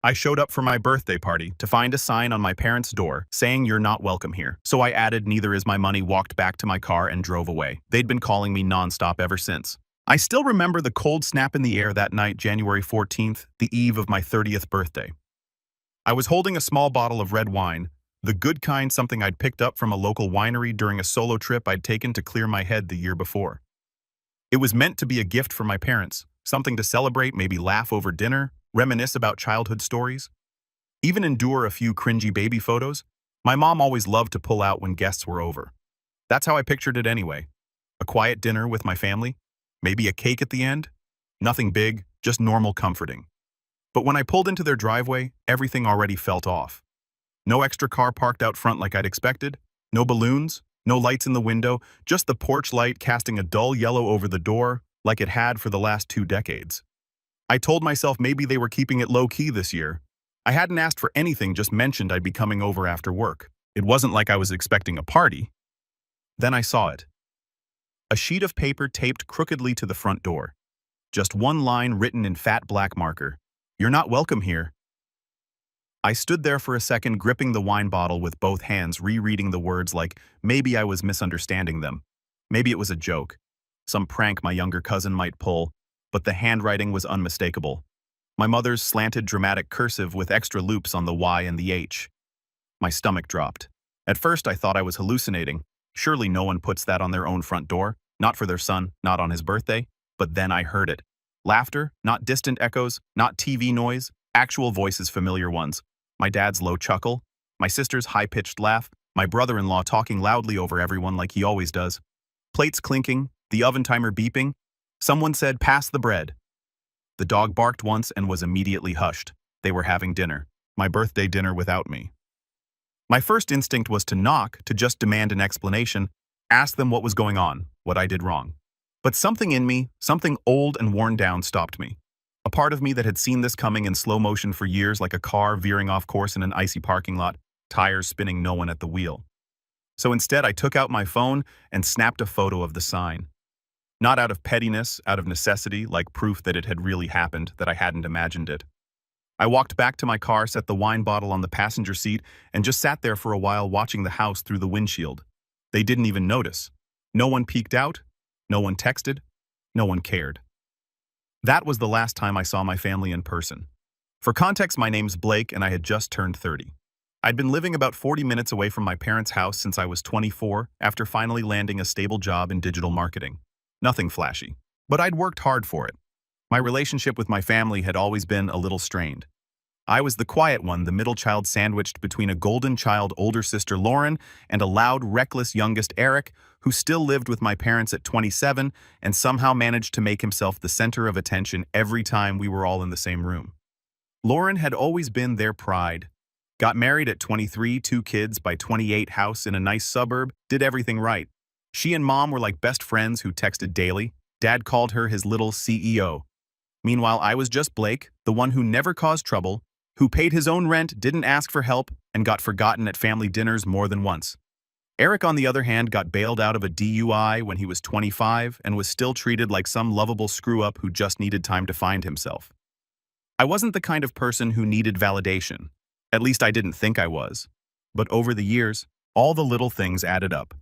I showed up for my birthday party to find a sign on my parents' door saying you're not welcome here. So I added neither is my money, walked back to my car and drove away. They'd been calling me nonstop ever since. I still remember the cold snap in the air that night, January 14th, the eve of my 30th birthday. I was holding a small bottle of red wine, the good kind, something I'd picked up from a local winery during a solo trip I'd taken to clear my head the year before. It was meant to be a gift for my parents, something to celebrate, maybe laugh over dinner, reminisce about childhood stories, even endure a few cringy baby photos. My mom always loved to pull out when guests were over. That's how I pictured it anyway. A quiet dinner with my family, maybe a cake at the end. Nothing big, just normal comforting. But when I pulled into their driveway, everything already felt off. No extra car parked out front like I'd expected, no balloons, no lights in the window, just the porch light casting a dull yellow over the door like it had for the last 2 decades. I told myself maybe they were keeping it low-key this year. I hadn't asked for anything, just mentioned I'd be coming over after work. It wasn't like I was expecting a party. Then I saw it. A sheet of paper taped crookedly to the front door. Just one line written in fat black marker. "You're not welcome here." I stood there for a second, gripping the wine bottle with both hands, rereading the words like maybe I was misunderstanding them. Maybe it was a joke. Some prank my younger cousin might pull, but the handwriting was unmistakable. My mother's slanted dramatic cursive with extra loops on the Y and the H. My stomach dropped. At first I thought I was hallucinating. Surely no one puts that on their own front door, not for their son, not on his birthday. But then I heard it. Laughter, not distant echoes, not TV noise, actual voices, familiar ones. My dad's low chuckle, my sister's high-pitched laugh, my brother-in-law talking loudly over everyone like he always does. Plates clinking, the oven timer beeping. Someone said, "Pass the bread." The dog barked once and was immediately hushed. They were having dinner. My birthday dinner without me. My first instinct was to knock, to just demand an explanation, ask them what was going on, what I did wrong. But something in me, something old and worn down, stopped me. A part of me that had seen this coming in slow motion for years, like a car veering off course in an icy parking lot, tires spinning, no one at the wheel. So instead, I took out my phone and snapped a photo of the sign. Not out of pettiness, out of necessity, like proof that it had really happened, that I hadn't imagined it. I walked back to my car, set the wine bottle on the passenger seat, and just sat there for a while watching the house through the windshield. They didn't even notice. No one peeked out, no one texted, no one cared. That was the last time I saw my family in person. For context, my name's Blake and I had just turned 30. I'd been living about 40 minutes away from my parents' house since I was 24, after finally landing a stable job in digital marketing. Nothing flashy, but I'd worked hard for it. My relationship with my family had always been a little strained. I was the quiet one, the middle child sandwiched between a golden child older sister Lauren and a loud, reckless youngest Eric, who still lived with my parents at 27 and somehow managed to make himself the center of attention every time we were all in the same room. Lauren had always been their pride. Got married at 23, 2 kids by 28, house in a nice suburb, did everything right. She and mom were like best friends who texted daily. Dad called her his little CEO. Meanwhile, I was just Blake, the one who never caused trouble, who paid his own rent, didn't ask for help, and got forgotten at family dinners more than once. Eric, on the other hand, got bailed out of a DUI when he was 25 and was still treated like some lovable screw-up who just needed time to find himself. I wasn't the kind of person who needed validation. At least I didn't think I was. But over the years, all the little things added up.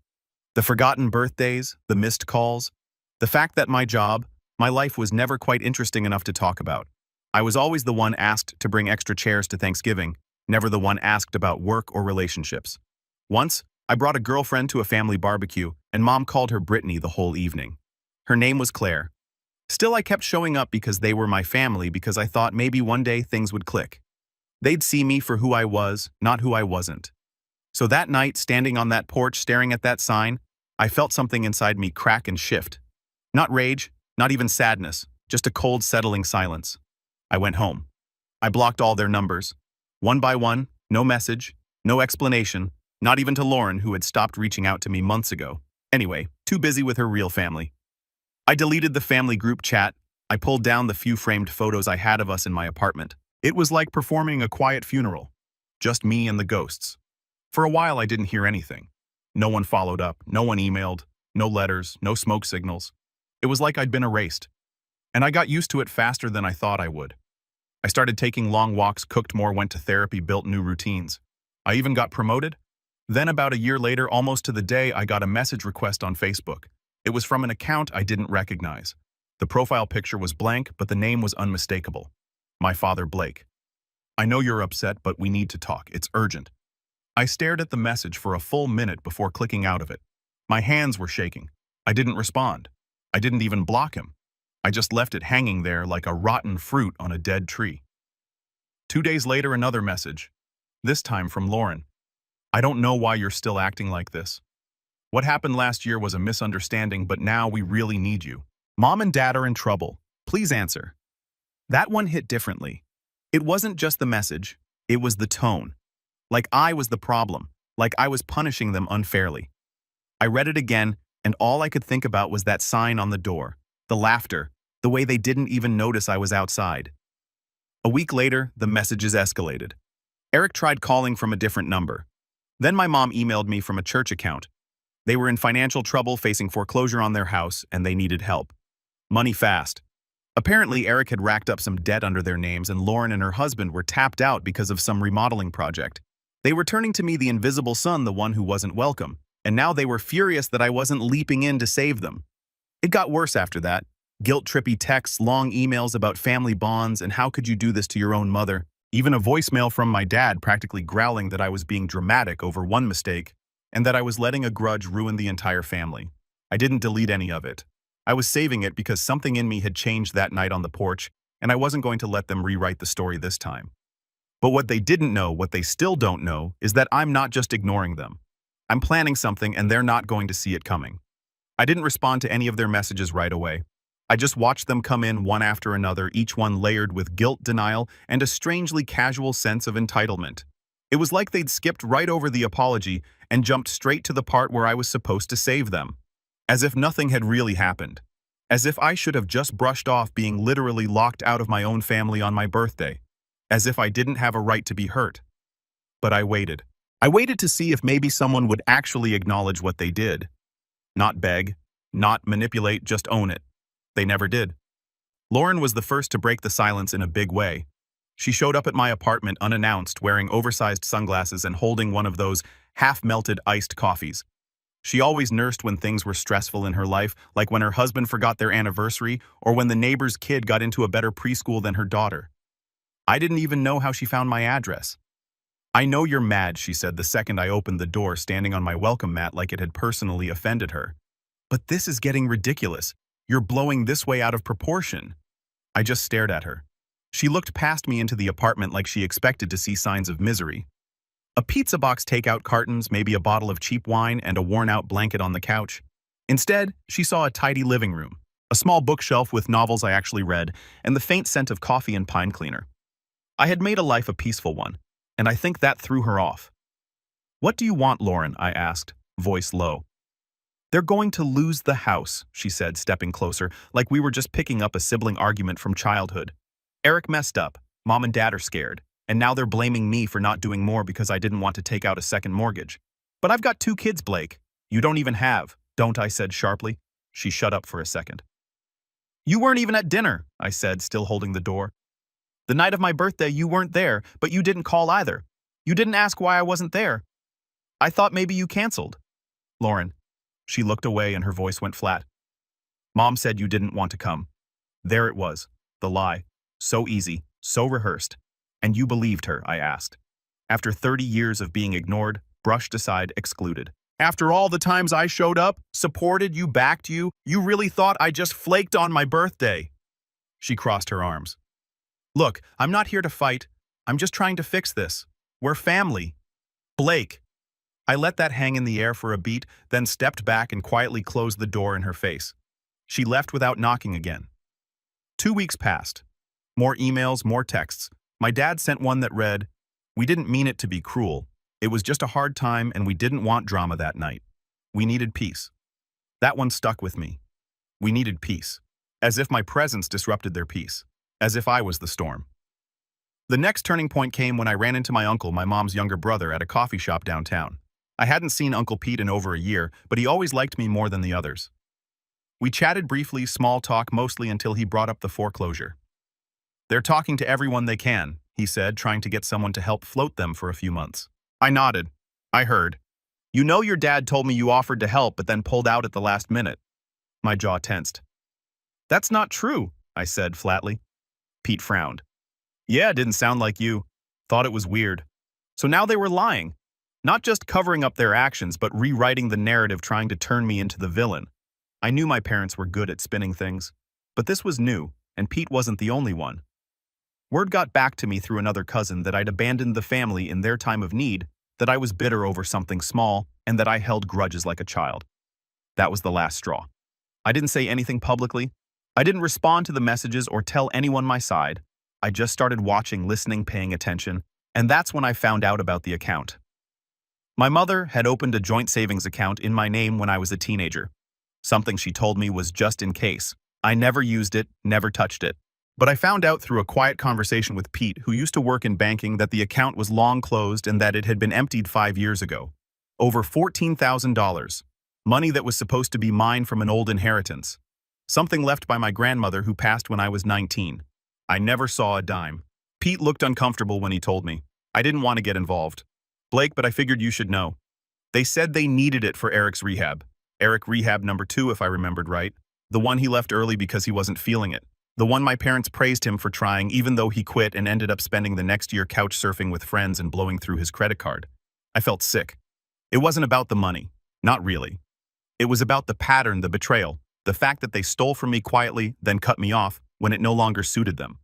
The forgotten birthdays, the missed calls, the fact that my job, my life was never quite interesting enough to talk about. I was always the one asked to bring extra chairs to Thanksgiving, never the one asked about work or relationships. Once, I brought a girlfriend to a family barbecue, and mom called her Brittany the whole evening. Her name was Claire. Still, I kept showing up because they were my family, because I thought maybe one day things would click. They'd see me for who I was, not who I wasn't. So that night, standing on that porch staring at that sign, I felt something inside me crack and shift. Not rage, not even sadness, just a cold, settling silence. I went home. I blocked all their numbers. One by one, no message, no explanation, not even to Lauren, who had stopped reaching out to me months ago. Anyway, too busy with her real family. I deleted the family group chat. I pulled down the few framed photos I had of us in my apartment. It was like performing a quiet funeral. Just me and the ghosts. For a while, I didn't hear anything. No one followed up, no one emailed, no letters, no smoke signals. It was like I'd been erased. And I got used to it faster than I thought I would. I started taking long walks, cooked more, went to therapy, built new routines. I even got promoted. Then about a year later, almost to the day, I got a message request on Facebook. It was from an account I didn't recognize. The profile picture was blank, but the name was unmistakable. My father, Blake. I know you're upset, but we need to talk. It's urgent. I stared at the message for a full minute before clicking out of it. My hands were shaking. I didn't respond. I didn't even block him. I just left it hanging there like a rotten fruit on a dead tree. 2 days later, another message. This time from Lauren. I don't know why you're still acting like this. What happened last year was a misunderstanding, but now we really need you. Mom and Dad are in trouble. Please answer. That one hit differently. It wasn't just the message, it was the tone. Like I was the problem, like I was punishing them unfairly. I read it again, and all I could think about was that sign on the door, the laughter, the way they didn't even notice I was outside. A week later, the messages escalated. Eric tried calling from a different number. Then my mom emailed me from a church account. They were in financial trouble, facing foreclosure on their house, and they needed help. Money fast. Apparently, Eric had racked up some debt under their names, and Lauren and her husband were tapped out because of some remodeling project. They were turning to me, the invisible son, the one who wasn't welcome, and now they were furious that I wasn't leaping in to save them. It got worse after that. Guilt-trippy texts, long emails about family bonds, and how could you do this to your own mother? Even a voicemail from my dad practically growling that I was being dramatic over one mistake, and that I was letting a grudge ruin the entire family. I didn't delete any of it. I was saving it because something in me had changed that night on the porch, and I wasn't going to let them rewrite the story this time. But what they didn't know, what they still don't know, is that I'm not just ignoring them. I'm planning something, and they're not going to see it coming. I didn't respond to any of their messages right away. I just watched them come in one after another, each one layered with guilt, denial, and a strangely casual sense of entitlement. It was like they'd skipped right over the apology and jumped straight to the part where I was supposed to save them. As if nothing had really happened. As if I should have just brushed off being literally locked out of my own family on my birthday. As if I didn't have a right to be hurt. But I waited. I waited to see if maybe someone would actually acknowledge what they did. Not beg, not manipulate, just own it. They never did. Lauren was the first to break the silence in a big way. She showed up at my apartment unannounced, wearing oversized sunglasses and holding one of those half-melted iced coffees. She always nursed when things were stressful in her life, like when her husband forgot their anniversary or when the neighbor's kid got into a better preschool than her daughter. I didn't even know how she found my address. I know you're mad, she said the second I opened the door, standing on my welcome mat like it had personally offended her. But this is getting ridiculous. You're blowing this way out of proportion. I just stared at her. She looked past me into the apartment like she expected to see signs of misery. A pizza box takeout, cartons, maybe a bottle of cheap wine, and a worn-out blanket on the couch. Instead, she saw a tidy living room, a small bookshelf with novels I actually read, and the faint scent of coffee and pine cleaner. I had made a life a peaceful one, and I think that threw her off. What do you want, Lauren? I asked, voice low. They're going to lose the house, she said, stepping closer, like we were just picking up a sibling argument from childhood. Eric messed up. Mom and Dad are scared. And now they're blaming me for not doing more because I didn't want to take out a second mortgage. But I've got 2 kids, Blake. You don't even have, don't I? Said sharply. She shut up for a second. You weren't even at dinner, I said, still holding the door. The night of my birthday, you weren't there, but you didn't call either. You didn't ask why I wasn't there. I thought maybe you canceled. Lauren. She looked away and her voice went flat. Mom said you didn't want to come. There it was, the lie. So easy, so rehearsed. And you believed her, I asked. After 30 years of being ignored, brushed aside, excluded. After all the times I showed up, supported you, backed you, you really thought I just flaked on my birthday. She crossed her arms. Look, I'm not here to fight. I'm just trying to fix this. We're family. Blake. I let that hang in the air for a beat, then stepped back and quietly closed the door in her face. She left without knocking again. 2 weeks passed. More emails, more texts. My dad sent one that read, "We didn't mean it to be cruel. It was just a hard time and we didn't want drama that night. We needed peace." That one stuck with me. We needed peace. As if my presence disrupted their peace. As if I was the storm. The next turning point came when I ran into my uncle, my mom's younger brother, at a coffee shop downtown. I hadn't seen Uncle Pete in over a year, but he always liked me more than the others. We chatted briefly, small talk mostly, until he brought up the foreclosure. They're talking to everyone they can, he said, trying to get someone to help float them for a few months. I nodded. I heard. You know your dad told me you offered to help but then pulled out at the last minute. My jaw tensed. That's not true, I said flatly. Pete frowned. Yeah, it didn't sound like you. Thought it was weird. So now they were lying. Not just covering up their actions, but rewriting the narrative, trying to turn me into the villain. I knew my parents were good at spinning things. But this was new, and Pete wasn't the only one. Word got back to me through another cousin that I'd abandoned the family in their time of need, that I was bitter over something small, and that I held grudges like a child. That was the last straw. I didn't say anything publicly. I didn't respond to the messages or tell anyone my side. I just started watching, listening, paying attention, and that's when I found out about the account. My mother had opened a joint savings account in my name when I was a teenager. Something she told me was just in case. I never used it, never touched it. But I found out through a quiet conversation with Pete, who used to work in banking, that the account was long closed and that it had been emptied 5 years ago. Over $14,000. Money that was supposed to be mine from an old inheritance. Something left by my grandmother who passed when I was 19. I never saw a dime. Pete looked uncomfortable when he told me. I didn't want to get involved. Blake, but I figured you should know. They said they needed it for Eric's rehab. Eric rehab number 2, if I remembered right. The one he left early because he wasn't feeling it. The one my parents praised him for trying even though he quit and ended up spending the next year couch surfing with friends and blowing through his credit card. I felt sick. It wasn't about the money. Not really. It was about the pattern, the betrayal, the fact that they stole from me quietly, then cut me off when it no longer suited them.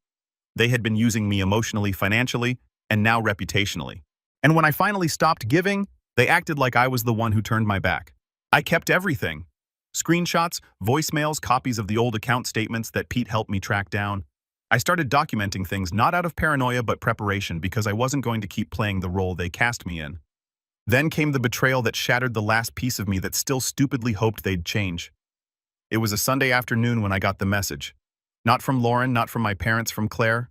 They had been using me emotionally, financially, and now reputationally. And when I finally stopped giving, they acted like I was the one who turned my back. I kept everything. Screenshots, voicemails, copies of the old account statements that Pete helped me track down. I started documenting things not out of paranoia but preparation, because I wasn't going to keep playing the role they cast me in. Then came the betrayal that shattered the last piece of me that still stupidly hoped they'd change. It was a Sunday afternoon when I got the message. Not from Lauren, not from my parents, from Claire.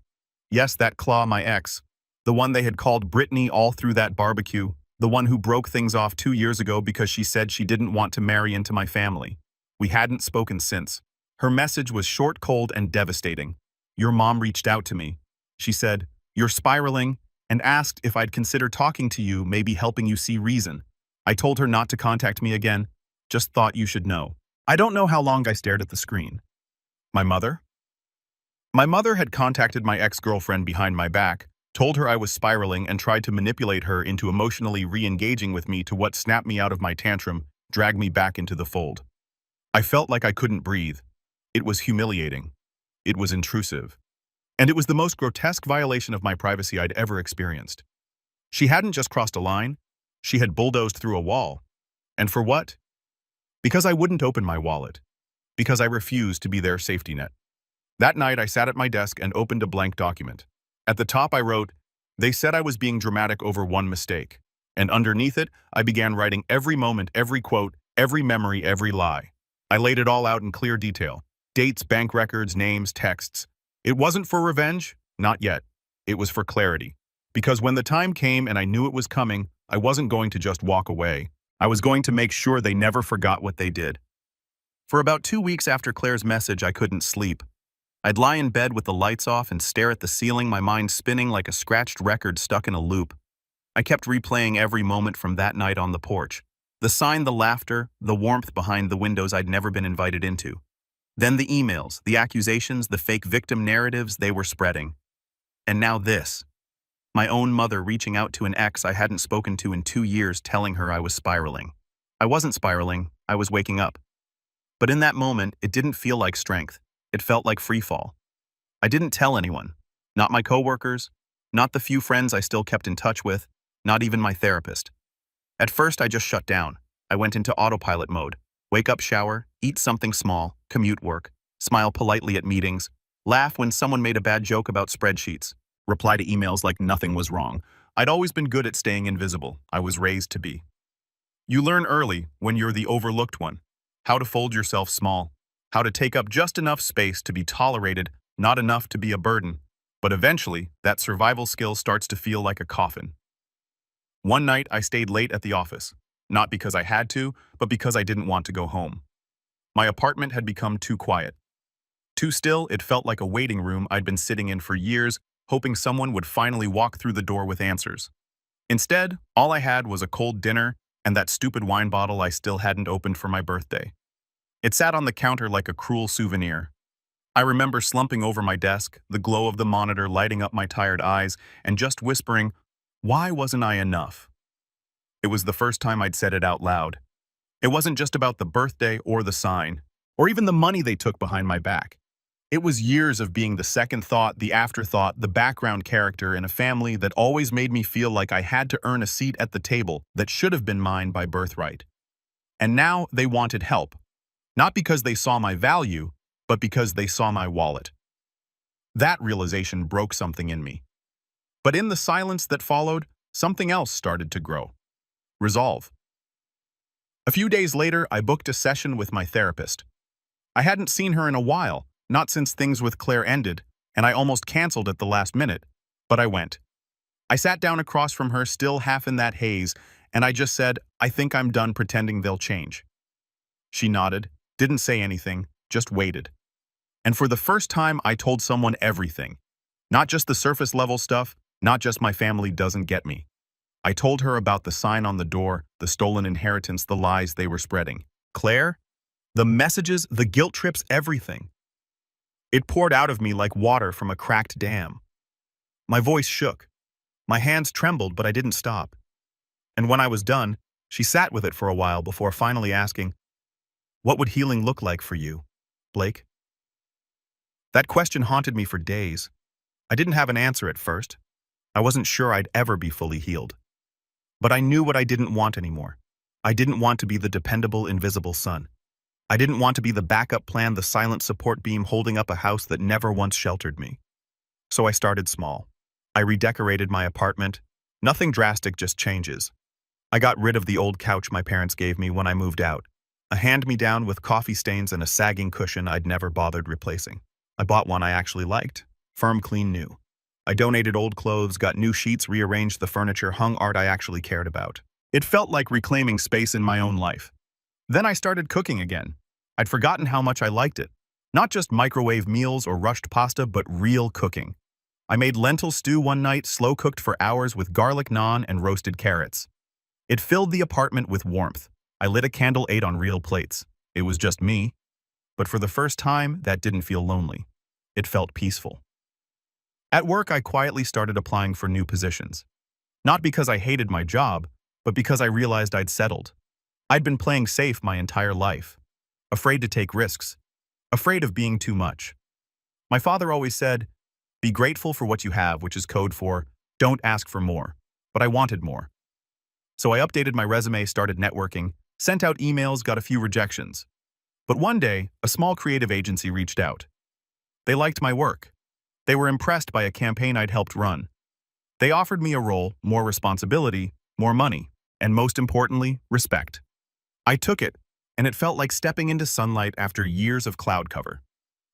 Yes, that Claw, my ex. The one they had called Brittany all through that barbecue. The one who broke things off 2 years ago because she said she didn't want to marry into my family. We hadn't spoken since. Her message was short, cold, and devastating. Your mom reached out to me. She said, "You're spiraling," and asked if I'd consider talking to you, maybe helping you see reason. I told her not to contact me again. Just thought you should know. I don't know how long I stared at the screen. My mother? My mother had contacted my ex-girlfriend behind my back, told her I was spiraling, and tried to manipulate her into emotionally re-engaging with me to what snapped me out of my tantrum, dragged me back into the fold. I felt like I couldn't breathe. It was humiliating. It was intrusive. And it was the most grotesque violation of my privacy I'd ever experienced. She hadn't just crossed a line, she had bulldozed through a wall. And for what? Because I wouldn't open my wallet. Because I refused to be their safety net. That night I sat at my desk and opened a blank document. At the top I wrote, "They said I was being dramatic over one mistake." And underneath it, I began writing every moment, every quote, every memory, every lie. I laid it all out in clear detail. Dates, bank records, names, texts. It wasn't for revenge, not yet. It was for clarity. Because when the time came and I knew it was coming, I wasn't going to just walk away. I was going to make sure they never forgot what they did. For about 2 weeks after Claire's message, I couldn't sleep. I'd lie in bed with the lights off and stare at the ceiling, my mind spinning like a scratched record stuck in a loop. I kept replaying every moment from that night on the porch. The sign, the laughter, the warmth behind the windows I'd never been invited into. Then the emails, the accusations, the fake victim narratives they were spreading. And now this. My own mother reaching out to an ex I hadn't spoken to in 2 years, telling her I was spiraling. I wasn't spiraling, I was waking up. But in that moment, it didn't feel like strength. It felt like free fall. I didn't tell anyone. Not my coworkers, not the few friends I still kept in touch with, not even my therapist. At first, I just shut down. I went into autopilot mode. Wake up, shower, eat something small, commute work, smile politely at meetings, laugh when someone made a bad joke about spreadsheets, reply to emails like nothing was wrong. I'd always been good at staying invisible. I was raised to be. You learn early, when you're the overlooked one, how to fold yourself small, how to take up just enough space to be tolerated, not enough to be a burden. But eventually, that survival skill starts to feel like a coffin. One night, I stayed late at the office. Not because I had to, but because I didn't want to go home. My apartment had become too quiet. Too still, it felt like a waiting room I'd been sitting in for years, hoping someone would finally walk through the door with answers. Instead, all I had was a cold dinner and that stupid wine bottle I still hadn't opened for my birthday. It sat on the counter like a cruel souvenir. I remember slumping over my desk, the glow of the monitor lighting up my tired eyes, and just whispering, "Why wasn't I enough?" It was the first time I'd said it out loud. It wasn't just about the birthday or the sign, or even the money they took behind my back. It was years of being the second thought, the afterthought, the background character in a family that always made me feel like I had to earn a seat at the table that should have been mine by birthright. And now they wanted help, not because they saw my value, but because they saw my wallet. That realization broke something in me. But in the silence that followed, something else started to grow. Resolve. A few days later, I booked a session with my therapist. I hadn't seen her in a while, not since things with Claire ended, and I almost canceled at the last minute, but I went. I sat down across from her, still half in that haze, and I just said, "I think I'm done pretending they'll change." She nodded, didn't say anything, just waited. And for the first time, I told someone everything. Not just the surface level stuff, not just my family doesn't get me. I told her about the sign on the door, the stolen inheritance, the lies they were spreading. Claire? The messages, the guilt trips, everything. It poured out of me like water from a cracked dam. My voice shook. My hands trembled, but I didn't stop. And when I was done, she sat with it for a while before finally asking, "What would healing look like for you, Blake?" That question haunted me for days. I didn't have an answer at first. I wasn't sure I'd ever be fully healed. But I knew what I didn't want anymore. I didn't want to be the dependable, invisible son. I didn't want to be the backup plan, the silent support beam holding up a house that never once sheltered me. So I started small. I redecorated my apartment. Nothing drastic, just changes. I got rid of the old couch my parents gave me when I moved out. A hand-me-down with coffee stains and a sagging cushion I'd never bothered replacing. I bought one I actually liked. Firm, clean, new. I donated old clothes, got new sheets, rearranged the furniture, hung art I actually cared about. It felt like reclaiming space in my own life. Then I started cooking again. I'd forgotten how much I liked it. Not just microwave meals or rushed pasta, but real cooking. I made lentil stew one night, slow-cooked for hours with garlic naan and roasted carrots. It filled the apartment with warmth. I lit a candle, ate on real plates. It was just me. But for the first time, that didn't feel lonely. It felt peaceful. At work, I quietly started applying for new positions. Not because I hated my job, but because I realized I'd settled. I'd been playing safe my entire life. Afraid to take risks. Afraid of being too much. My father always said, "Be grateful for what you have," which is code for, "Don't ask for more." But I wanted more. So I updated my resume, started networking, sent out emails, got a few rejections. But one day, a small creative agency reached out. They liked my work. They were impressed by a campaign I'd helped run. They offered me a role, more responsibility, more money, and most importantly, respect. I took it, and it felt like stepping into sunlight after years of cloud cover.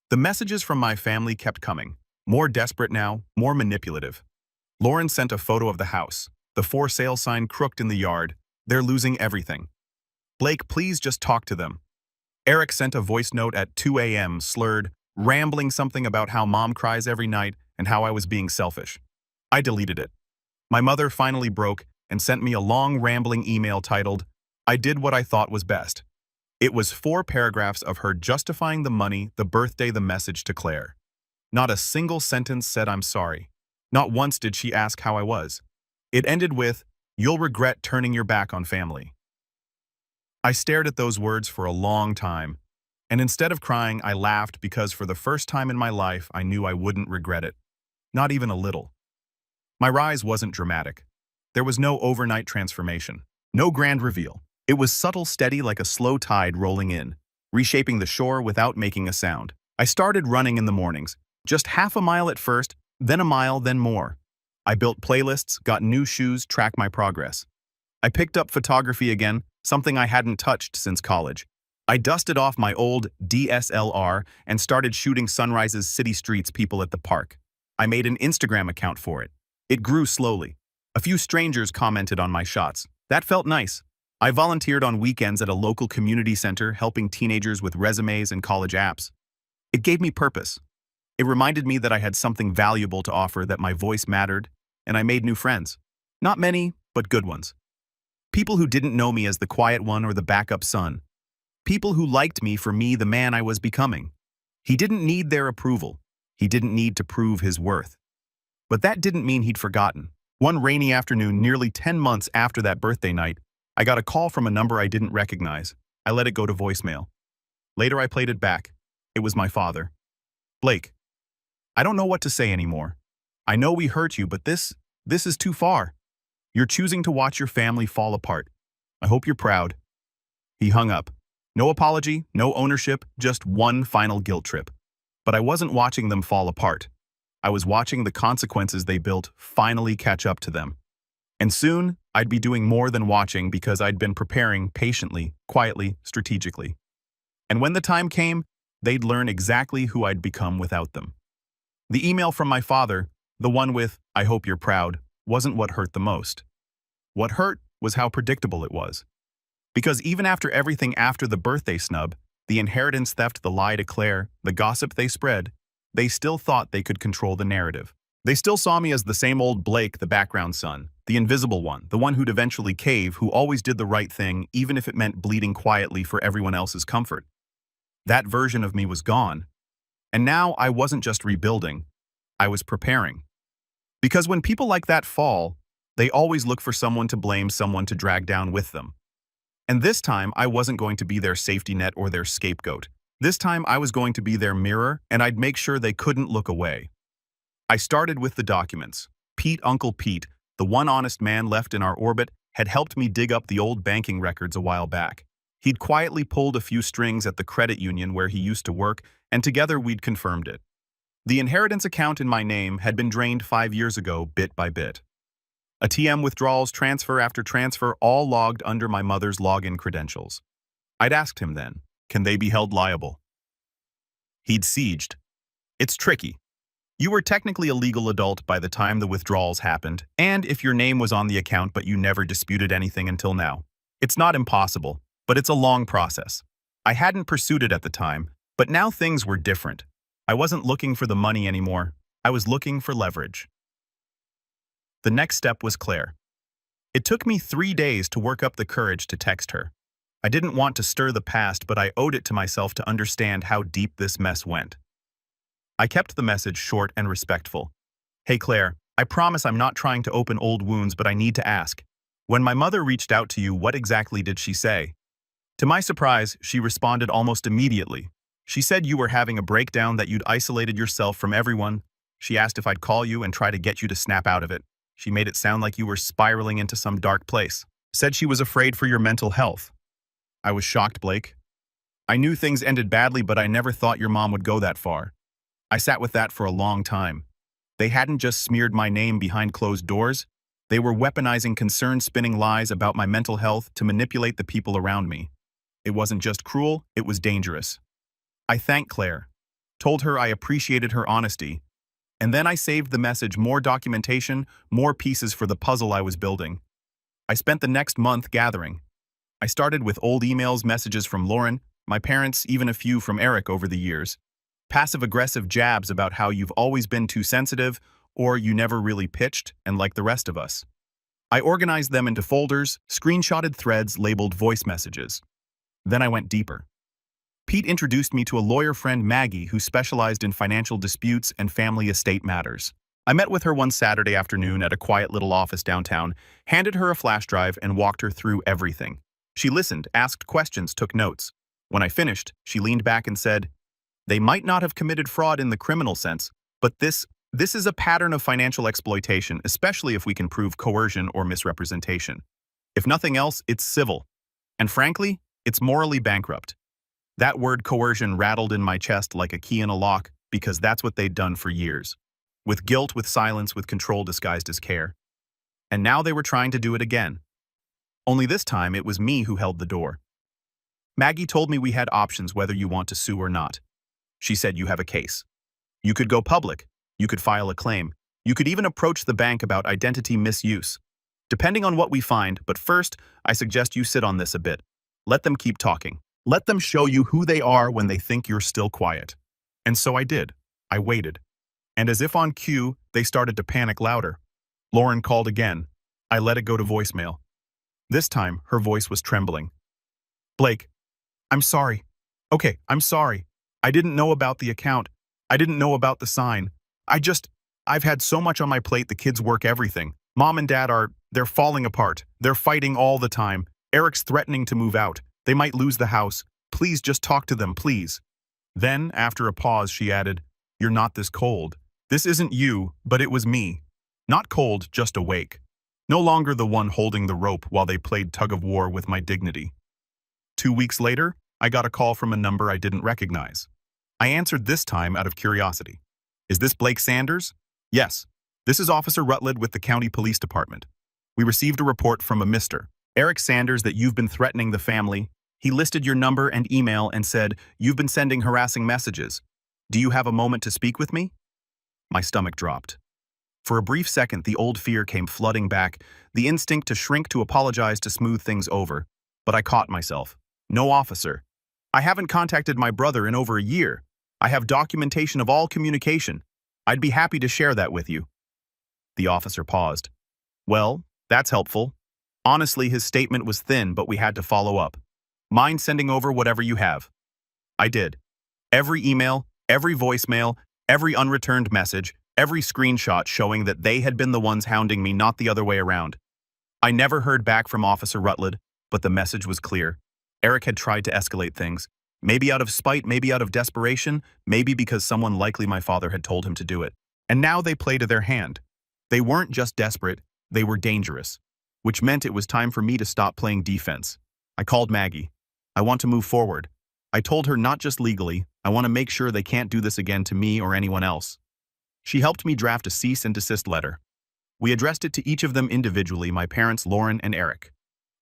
The messages from my family kept coming, more desperate now, more manipulative. Lauren sent a photo of the house, the for sale sign crooked in the yard. They're losing everything. Blake, please just talk to them. Eric sent a voice note at 2 a.m., slurred, rambling something about how mom cries every night and how I was being selfish. I deleted it. My mother finally broke and sent me a long, rambling email titled, "I did what I thought was best." It was 4 paragraphs of her justifying the money, the birthday, the message to Claire. Not a single sentence said I'm sorry. Not once did she ask how I was. It ended with, "You'll regret turning your back on family." I stared at those words for a long time, and instead of crying, I laughed because for the first time in my life, I knew I wouldn't regret it. Not even a little. My rise wasn't dramatic. There was no overnight transformation, no grand reveal. It was subtle, steady like a slow tide rolling in, reshaping the shore without making a sound. I started running in the mornings, just half a mile at first, then a mile, then more. I built playlists, got new shoes, tracked my progress. I picked up photography again, something I hadn't touched since college. I dusted off my old DSLR and started shooting sunrises, city streets, people at the park. I made an Instagram account for it. It grew slowly. A few strangers commented on my shots. That felt nice. I volunteered on weekends at a local community center, helping teenagers with resumes and college apps. It gave me purpose. It reminded me that I had something valuable to offer, that my voice mattered, and I made new friends. Not many, but good ones. People who didn't know me as the quiet one or the backup son. People who liked me for me, the man I was becoming. He didn't need their approval. He didn't need to prove his worth. But that didn't mean he'd forgotten. One rainy afternoon, nearly 10 months after that birthday night, I got a call from a number I didn't recognize. I let it go to voicemail. Later, I played it back. It was my father. Blake, I don't know what to say anymore. I know we hurt you, but this is too far. You're choosing to watch your family fall apart. I hope you're proud. He hung up. No apology, no ownership, just one final guilt trip. But I wasn't watching them fall apart. I was watching the consequences they built finally catch up to them. And soon, I'd be doing more than watching, because I'd been preparing patiently, quietly, strategically. And when the time came, they'd learn exactly who I'd become without them. The email from my father, the one with, "I hope you're proud," wasn't what hurt the most. What hurt was how predictable it was. Because even after everything, after the birthday snub, the inheritance theft, the lie to Claire, the gossip they spread, they still thought they could control the narrative. They still saw me as the same old Blake, the background son, the invisible one, the one who'd eventually cave, who always did the right thing, even if it meant bleeding quietly for everyone else's comfort. That version of me was gone. And now I wasn't just rebuilding, I was preparing. Because when people like that fall, they always look for someone to blame, someone to drag down with them. And this time, I wasn't going to be their safety net or their scapegoat. This time, I was going to be their mirror, and I'd make sure they couldn't look away. I started with the documents. Uncle Pete, the one honest man left in our orbit, had helped me dig up the old banking records a while back. He'd quietly pulled a few strings at the credit union where he used to work, and together we'd confirmed it. The inheritance account in my name had been drained 5 years ago, bit by bit. ATM withdrawals, transfer after transfer, all logged under my mother's login credentials. I'd asked him then, can they be held liable? He'd sieged. It's tricky. You were technically a legal adult by the time the withdrawals happened, and if your name was on the account but you never disputed anything until now. It's not impossible, but it's a long process. I hadn't pursued it at the time, but now things were different. I wasn't looking for the money anymore. I was looking for leverage. The next step was Claire. It took me 3 days to work up the courage to text her. I didn't want to stir the past, but I owed it to myself to understand how deep this mess went. I kept the message short and respectful. Hey Claire, I promise I'm not trying to open old wounds, but I need to ask. When my mother reached out to you, what exactly did she say? To my surprise, she responded almost immediately. She said you were having a breakdown, that you'd isolated yourself from everyone. She asked if I'd call you and try to get you to snap out of it. She made it sound like you were spiraling into some dark place. Said she was afraid for your mental health. I was shocked, Blake. I knew things ended badly, but I never thought your mom would go that far. I sat with that for a long time. They hadn't just smeared my name behind closed doors. They were weaponizing concern, spinning lies about my mental health to manipulate the people around me. It wasn't just cruel, it was dangerous. I thanked Claire, told her I appreciated her honesty, and then I saved the message, more documentation, more pieces for the puzzle I was building. I spent the next month gathering. I started with old emails, messages from Lauren, my parents, even a few from Eric over the years. Passive-aggressive jabs about how you've always been too sensitive, or you never really pitched, and like the rest of us. I organized them into folders, screenshotted threads labeled voice messages. Then I went deeper. Pete introduced me to a lawyer friend, Maggie, who specialized in financial disputes and family estate matters. I met with her one Saturday afternoon at a quiet little office downtown, handed her a flash drive, and walked her through everything. She listened, asked questions, took notes. When I finished, she leaned back and said, "They might not have committed fraud in the criminal sense, but this is a pattern of financial exploitation, especially if we can prove coercion or misrepresentation. If nothing else, it's civil. And frankly, it's morally bankrupt." That word coercion rattled in my chest like a key in a lock, because that's what they'd done for years. With guilt, with silence, with control disguised as care. And now they were trying to do it again. Only this time, it was me who held the door. Maggie told me we had options whether you want to sue or not. She said, you have a case. You could go public. You could file a claim. You could even approach the bank about identity misuse. Depending on what we find, but first, I suggest you sit on this a bit. Let them keep talking. Let them show you who they are when they think you're still quiet. And so I did. I waited. And as if on cue, they started to panic louder. Lauren called again. I let it go to voicemail. This time, her voice was trembling. Blake, I'm sorry. Okay, I'm sorry. I didn't know about the account. I didn't know about the sign. I've had so much on my plate, the kids work everything. Mom and Dad they're falling apart. They're fighting all the time. Eric's threatening to move out. They might lose the house. Please just talk to them, please. Then, after a pause, she added, You're not this cold. This isn't you, but it was me. Not cold, just awake. No longer the one holding the rope while they played tug-of-war with my dignity. 2 weeks later, I got a call from a number I didn't recognize. I answered this time out of curiosity. Is this Blake Sanders? Yes. This is Officer Rutledge with the County Police Department. We received a report from a Mr. Eric Sanders that you've been threatening the family. He listed your number and email and said, You've been sending harassing messages. Do you have a moment to speak with me? My stomach dropped. For a brief second, the old fear came flooding back, the instinct to shrink to apologize to smooth things over. But I caught myself. No, officer. I haven't contacted my brother in over a year. I have documentation of all communication. I'd be happy to share that with you. The officer paused. Well, that's helpful. Honestly, his statement was thin, but we had to follow up. Mind sending over whatever you have? I did. Every email, every voicemail, every unreturned message, every screenshot showing that they had been the ones hounding me, not the other way around. I never heard back from Officer Rutledge, but the message was clear. Eric had tried to escalate things. Maybe out of spite, maybe out of desperation, maybe because someone likely my father had told him to do it. And now they played to their hand. They weren't just desperate, they were dangerous, which meant it was time for me to stop playing defense. I called Maggie. I want to move forward. I told her not just legally, I want to make sure they can't do this again to me or anyone else. She helped me draft a cease and desist letter. We addressed it to each of them individually, my parents Lauren and Eric.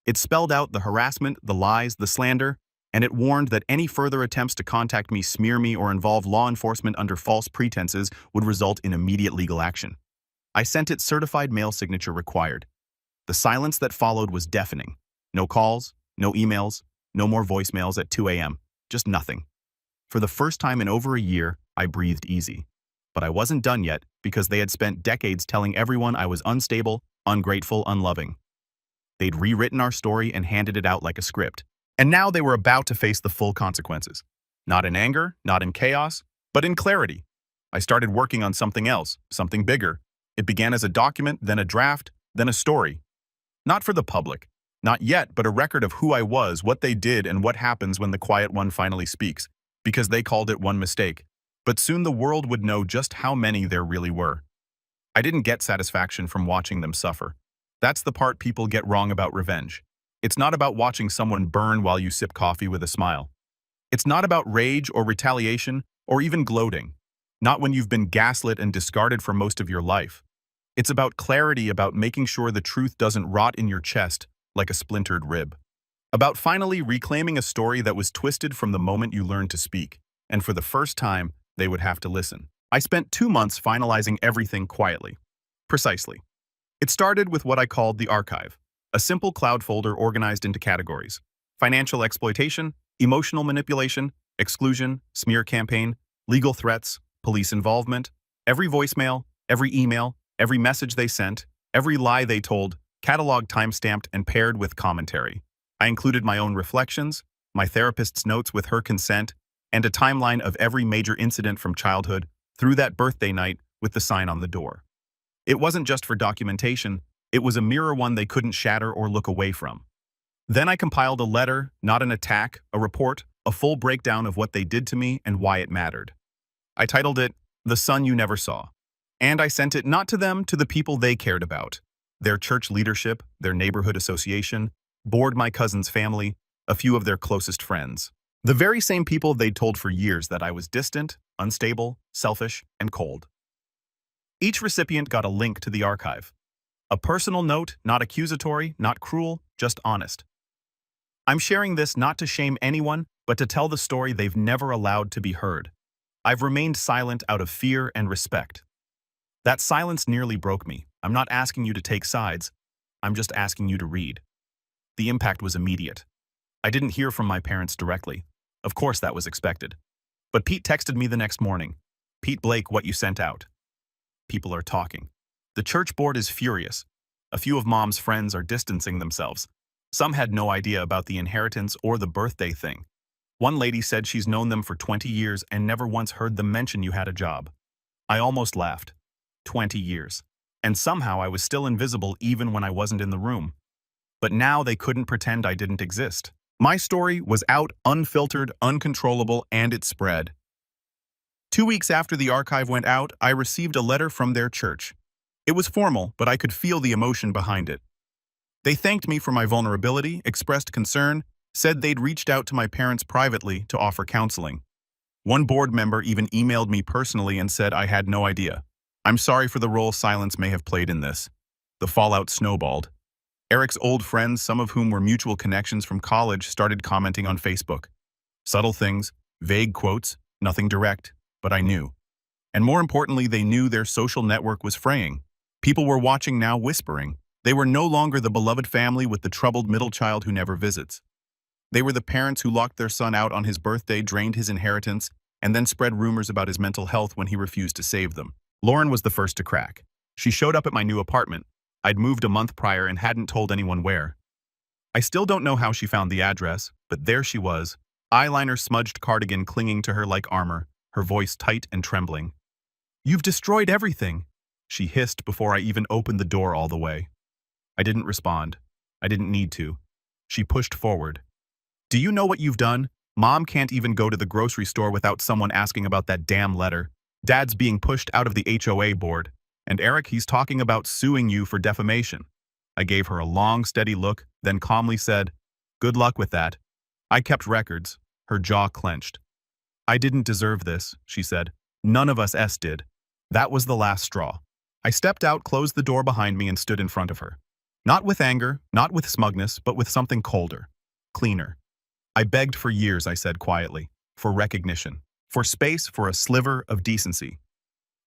It spelled out the harassment, the lies, the slander, and it warned that any further attempts to contact me, smear me, or involve law enforcement under false pretenses would result in immediate legal action. I sent it certified mail signature required. The silence that followed was deafening. No calls, no emails, no more voicemails at 2 a.m., just nothing. For the first time in over a year, I breathed easy. But I wasn't done yet because they had spent decades telling everyone I was unstable, ungrateful, unloving. They'd rewritten our story and handed it out like a script. And now they were about to face the full consequences. Not in anger, not in chaos, but in clarity. I started working on something else, something bigger. It began as a document, then a draft, then a story. Not for the public. Not yet, but a record of who I was, what they did, and what happens when the quiet one finally speaks, because they called it one mistake. But soon the world would know just how many there really were. I didn't get satisfaction from watching them suffer. That's the part people get wrong about revenge. It's not about watching someone burn while you sip coffee with a smile. It's not about rage or retaliation or even gloating. Not when you've been gaslit and discarded for most of your life. It's about clarity, about making sure the truth doesn't rot in your chest like a splintered rib. About finally reclaiming a story that was twisted from the moment you learned to speak, and for the first time, they would have to listen. I spent 2 months finalizing everything quietly. Precisely. It started with what I called the archive, a simple cloud folder organized into categories: financial exploitation, emotional manipulation, exclusion, smear campaign, legal threats, police involvement, every voicemail, every email, every message they sent, every lie they told, cataloged, time-stamped, and paired with commentary. I included my own reflections, my therapist's notes with her consent, and a timeline of every major incident from childhood through that birthday night with the sign on the door. It wasn't just for documentation, it was a mirror, one they couldn't shatter or look away from. Then I compiled a letter, not an attack, a report, a full breakdown of what they did to me and why it mattered. I titled it, The Son You Never Saw. And I sent it not to them, to the people they cared about. Their church leadership, their neighborhood association, bored my cousin's family, a few of their closest friends. The very same people they'd told for years that I was distant, unstable, selfish, and cold. Each recipient got a link to the archive. A personal note, not accusatory, not cruel, just honest. I'm sharing this not to shame anyone, but to tell the story they've never allowed to be heard. I've remained silent out of fear and respect. That silence nearly broke me. I'm not asking you to take sides. I'm just asking you to read. The impact was immediate. I didn't hear from my parents directly. Of course, that was expected. But Pete texted me the next morning. Pete Blake, what you sent out. People are talking. The church board is furious. A few of Mom's friends are distancing themselves. Some had no idea about the inheritance or the birthday thing. One lady said she's known them for 20 years and never once heard them mention you had a job. I almost laughed. 20 years. And somehow I was still invisible even when I wasn't in the room. But now they couldn't pretend I didn't exist. My story was out, unfiltered, uncontrollable, and it spread. 2 weeks after the archive went out, I received a letter from their church. It was formal, but I could feel the emotion behind it. They thanked me for my vulnerability, expressed concern, said they'd reached out to my parents privately to offer counseling. One board member even emailed me personally and said I had no idea. I'm sorry for the role silence may have played in this. The fallout snowballed. Eric's old friends, some of whom were mutual connections from college, started commenting on Facebook. Subtle things, vague quotes, nothing direct, but I knew. And more importantly, they knew their social network was fraying. People were watching now, whispering. They were no longer the beloved family with the troubled middle child who never visits. They were the parents who locked their son out on his birthday, drained his inheritance, and then spread rumors about his mental health when he refused to save them. Lauren was the first to crack. She showed up at my new apartment. I'd moved a month prior and hadn't told anyone where. I still don't know how she found the address, but there she was, eyeliner-smudged cardigan clinging to her like armor, her voice tight and trembling. "You've destroyed everything," she hissed before I even opened the door all the way. I didn't respond. I didn't need to. She pushed forward. "Do you know what you've done? Mom can't even go to the grocery store without someone asking about that damn letter. Dad's being pushed out of the HOA board. And Eric, he's talking about suing you for defamation." I gave her a long, steady look, then calmly said, "Good luck with that." I kept records. Her jaw clenched. "I didn't deserve this," she said. "None of us did." That was the last straw. I stepped out, closed the door behind me, and stood in front of her. Not with anger, not with smugness, but with something colder, cleaner. "I begged for years," I said quietly, "for recognition, for space, for a sliver of decency.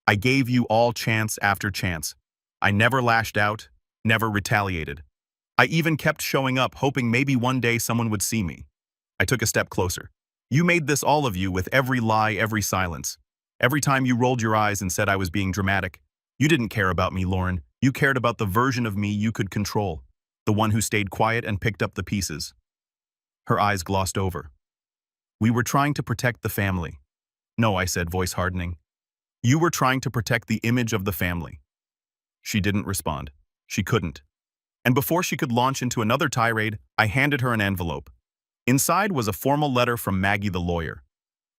I gave you all chance after chance. I never lashed out, never retaliated. I even kept showing up, hoping maybe one day someone would see me." I took a step closer. "You made this, all of you, with every lie, every silence. Every time you rolled your eyes and said I was being dramatic. You didn't care about me, Lauren. You cared about the version of me you could control, the one who stayed quiet and picked up the pieces." Her eyes glossed over. "We were trying to protect the family." "No," I said, voice hardening. "You were trying to protect the image of the family." She didn't respond. She couldn't. And before she could launch into another tirade, I handed her an envelope. Inside was a formal letter from Maggie the lawyer.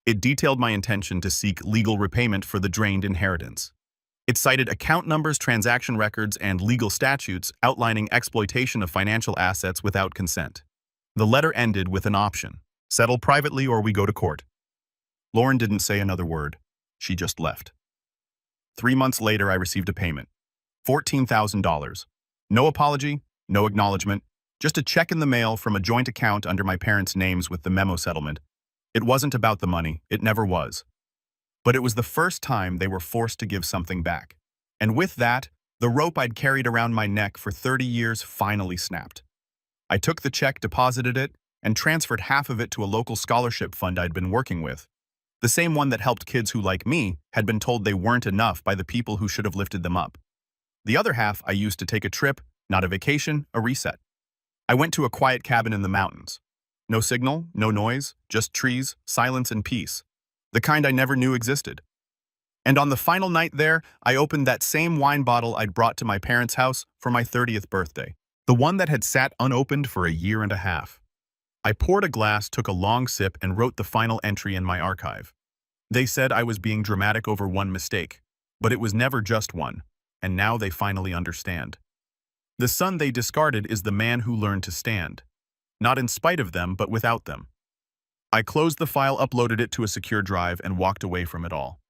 It detailed my intention to seek legal repayment for the drained inheritance. It cited account numbers, transaction records, and legal statutes outlining exploitation of financial assets without consent. The letter ended with an option: settle privately or we go to court. Lauren didn't say another word. She just left. 3 months later, I received a payment. $14,000. No apology, no acknowledgement, just a check in the mail from a joint account under my parents' names with the memo settlement. It wasn't about the money, it never was. But it was the first time they were forced to give something back. And with that, the rope I'd carried around my neck for 30 years finally snapped. I took the check, deposited it, and transferred half of it to a local scholarship fund I'd been working with. The same one that helped kids who, like me, had been told they weren't enough by the people who should have lifted them up. The other half I used to take a trip, not a vacation, a reset. I went to a quiet cabin in the mountains. No signal, no noise, just trees, silence, and peace. The kind I never knew existed. And on the final night there, I opened that same wine bottle I'd brought to my parents' house for my 30th birthday. The one that had sat unopened for a year and a half. I poured a glass, took a long sip, and wrote the final entry in my archive. They said I was being dramatic over one mistake, but it was never just one, and now they finally understand. The son they discarded is the man who learned to stand. Not in spite of them, but without them. I closed the file, uploaded it to a secure drive, and walked away from it all.